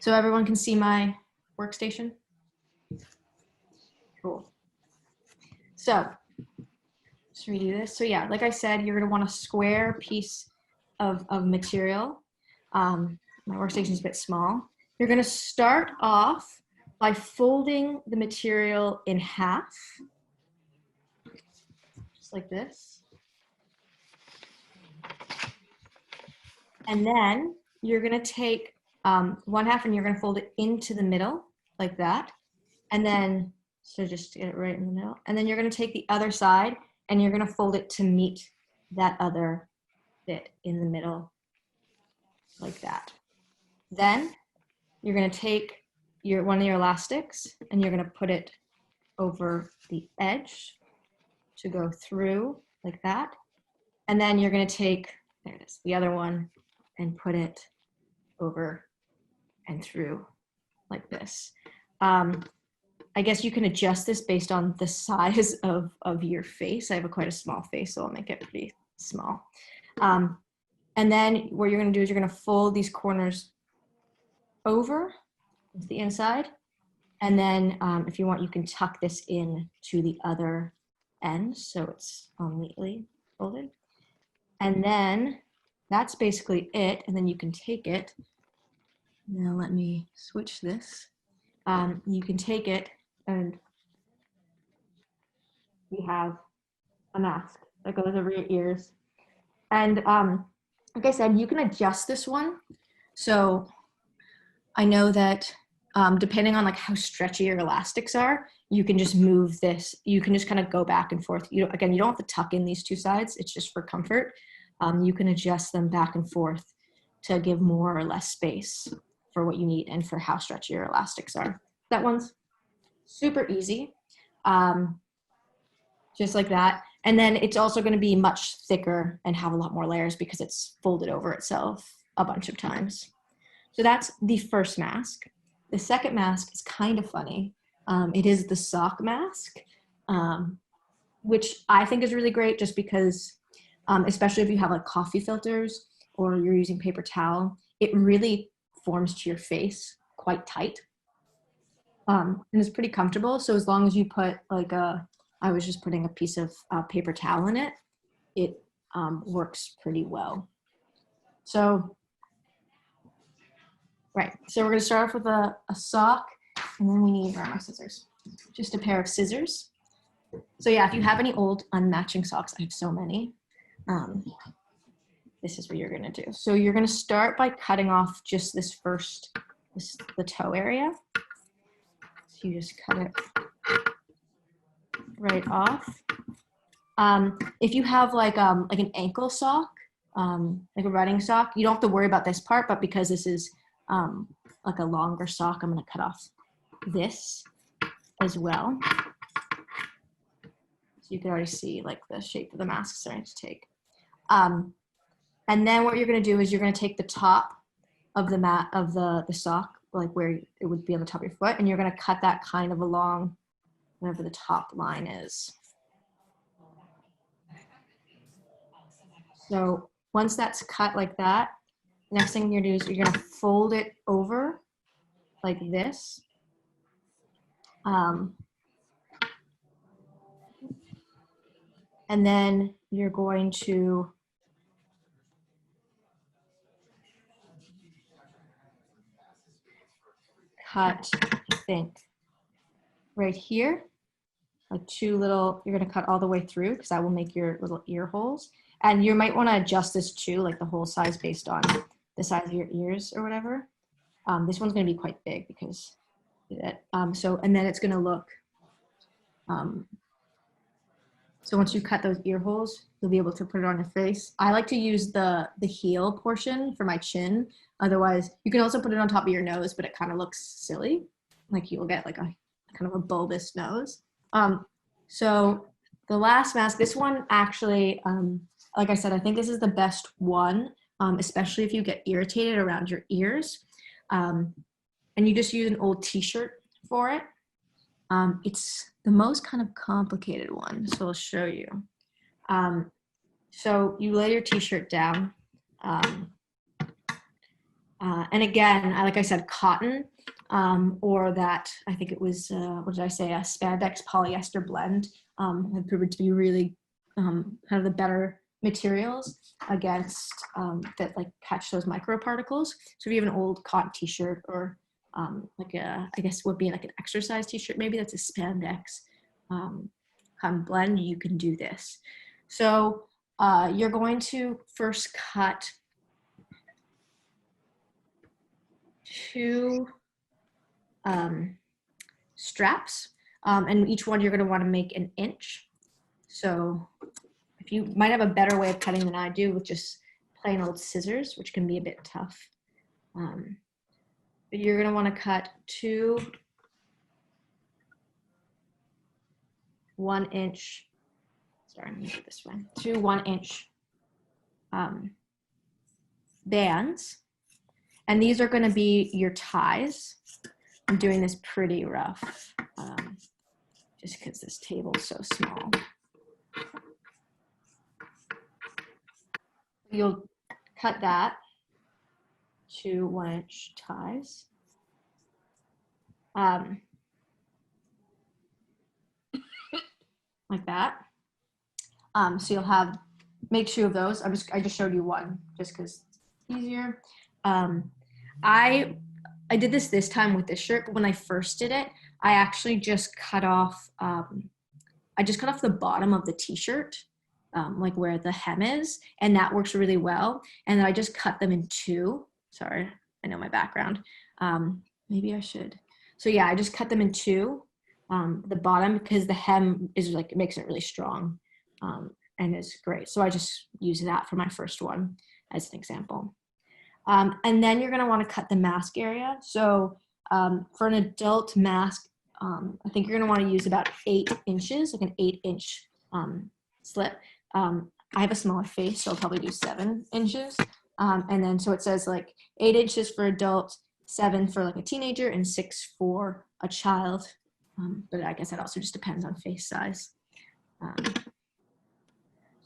So everyone can see my workstation? Cool. So let's redo this. So yeah, like I said, you're gonna want a square piece of material. My workstation is a bit small. You're gonna start off by folding the material in half, just like this. And then you're gonna take one half and you're gonna fold it into the middle, like that. And then, so just get it right in the middle. And then you're gonna take the other side and you're gonna fold it to meet that other bit in the middle, like that. Then you're gonna take one of your elastics and you're gonna put it over the edge to go through like that. And then you're gonna take, there it is, the other one and put it over and through like this. I guess you can adjust this based on the size of your face. I have quite a small face, so I'll make it pretty small. And then what you're gonna do is you're gonna fold these corners over to the inside. And then if you want, you can tuck this in to the other end so it's neatly folded. And then that's basically it. And then you can take it. Now let me switch this. You can take it and we have a mask that goes over your ears. And like I said, you can adjust this one. So I know that depending on like how stretchy your elastics are, you can just move this. You can just kind of go back and forth. Again, you don't have to tuck in these two sides. It's just for comfort. You can adjust them back and forth to give more or less space for what you need and for how stretchy your elastics are. That one's super easy, just like that. And then it's also going to be much thicker and have a lot more layers because it's folded over itself a bunch of times. So that's the first mask. The second mask is kind of funny. It is the sock mask, which I think is really great just because, especially if you have like coffee filters or you're using paper towel, it really forms to your face quite tight. And it's pretty comfortable. So as long as you put like I was just putting a piece of paper towel in it, it works pretty well. So, right. So we're gonna start off with a sock and then we need my scissors. Just a pair of scissors. So yeah, if you have any old unmatching socks, I have so many. This is what you're gonna do. So you're gonna start by cutting off just this first, the toe area. So you just cut it right off. If you have like an ankle sock, like a running sock, you don't have to worry about this part, but because this is like a longer sock, I'm gonna cut off this as well. So you can already see like the shape of the mask starting to take. And then what you're gonna do is you're gonna take the top of the sock, like where it would be on the top of your foot, and you're gonna cut that kind of along whatever the top line is. So once that's cut like that, next thing you're gonna do is you're gonna fold it over like this. And then you're going to cut, I think, right here, like two little, you're gonna cut all the way through because that will make your little ear holes. And you might wanna adjust this too, like the hole size based on the size of your ears or whatever. This one's gonna be quite big because that, and then it's gonna look, so once you cut those ear holes, you'll be able to put it on your face. I like to use the heel portion for my chin. Otherwise, you can also put it on top of your nose, but it kind of looks silly. Like you'll get like a kind of a bulbous nose. So the last mask, this one actually, like I said, I think this is the best one, especially if you get irritated around your ears. And you just use an old t-shirt for it. It's the most kind of complicated one, so I'll show you. So you lay your t-shirt down, And again, like I said, cotton or that, I think it was, what did I say, a spandex polyester blend have proven to be really kind of the better materials against that like catch those microparticles. So if you have an old cotton t-shirt or like I guess would be like an exercise t-shirt, maybe that's a spandex cotton blend, you can do this. So you're going to first cut 2 straps, and each one you're going to want to make an inch. So if you might have a better way of cutting than I do with just plain old scissors, which can be a bit tough. But you're going to want to cut 2 1-inch, sorry, I'm going to do this one, 2 1-inch bands. And these are going to be your ties. I'm doing this pretty rough, just because this table is so small. You'll cut that to 1-inch ties. Like that. So you'll have, make 2 of those. I just showed you one just because it's easier. I did this time with this shirt, but when I first did it, I actually just cut off, I just cut off the bottom of the t-shirt, like where the hem is, and that works really well. And then I just cut them in 2. Sorry, I know my background. Maybe I should. So yeah, I just cut them in 2, the bottom, because the hem is like, it makes it really strong and is great. So I just use that for my first one as an example. And then you're going to want to cut the mask area. So for an adult mask, I think you're going to want to use about 8 inches, like an 8-inch slip. I have a smaller face, so I'll probably do 7 inches. And then so it says like 8 inches for adult, 7 for like a teenager, and 6 for a child. But I guess that also just depends on face size.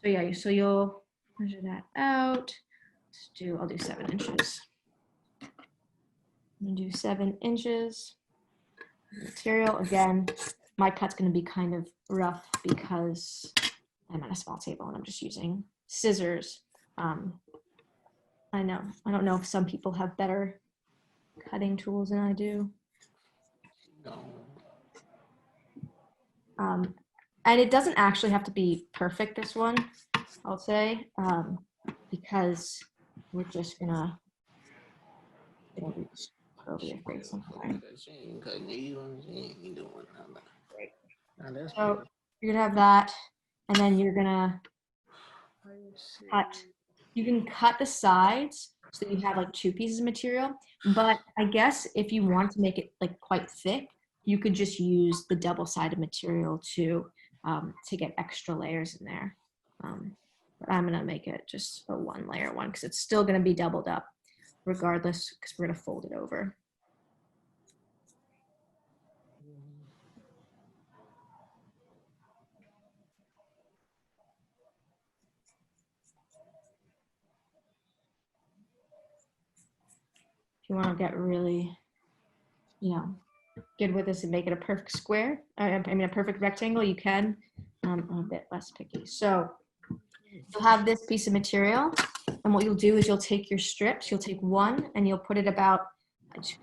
So yeah, so you'll measure that out. I'll do 7 inches. I'm gonna do 7 inches. Material, again, my cut's gonna be kind of rough because I'm at a small table and I'm just using scissors. I don't know if some people have better cutting tools than I do. And it doesn't actually have to be perfect, this one, I'll say, because we're just gonna reach over your face somewhere. So you're gonna have that, and then you're gonna cut. You can cut the sides so you have like 2 pieces of material, but I guess if you want to make it like quite thick, you could just use the double-sided material to get extra layers in there. But I'm gonna make it just a 1-layer one because it's still gonna be doubled up regardless, because we're gonna fold it over. If you want to get really, good with this and make it a perfect square, I mean a perfect rectangle, you can. I'm a bit less picky. So you'll have this piece of material, and what you'll do is you'll take your strips, you'll take one and you'll put it about,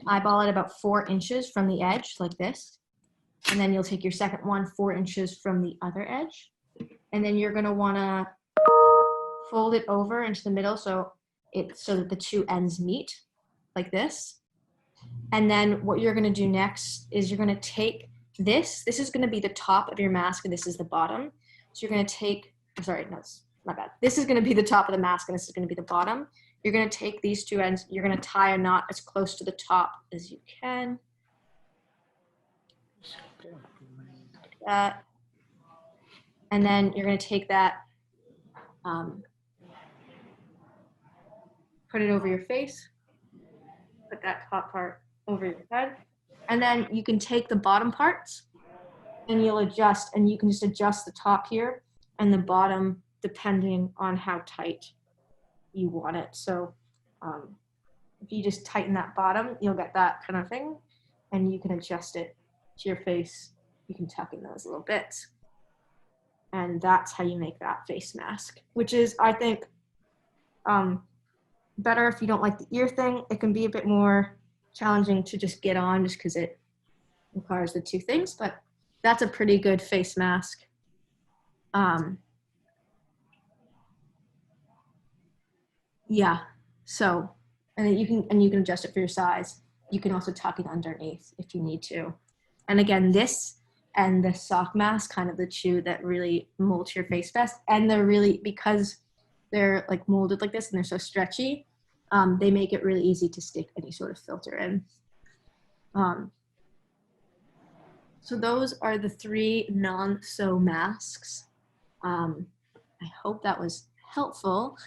eyeball it about 4 inches from the edge, like this. And then you'll take your second one 4 inches from the other edge. And then you're gonna wanna fold it over into the middle so that the 2 ends meet, like this. And then what you're gonna do next is you're gonna take this is gonna be the top of your mask and this is the bottom. So you're gonna take, sorry, no, it's my bad. This is gonna be the top of the mask and this is gonna be the bottom. You're gonna take these 2 ends, you're gonna tie a knot as close to the top as you can. Like that. And then you're gonna take that, put it over your face, put that top part over your head, and then you can take the bottom parts and you'll adjust, and you can just adjust the top here and the bottom depending on how tight you want it. So if you just tighten that bottom, you'll get that kind of thing, and you can adjust it to your face. You can tuck in those little bits. And that's how you make that face mask, which is, I think, better if you don't like the ear thing. It can be a bit more challenging to just get on just because it requires the two things, but that's a pretty good face mask. Yeah, so, and you can adjust it for your size. You can also tuck it underneath if you need to. And again, this and the sock mask, kind of the two that really mold your face best. And they're really, because they're like molded like this and they're so stretchy, they make it really easy to stick any sort of filter in. So those are the 3 non-sew masks. I hope that was helpful.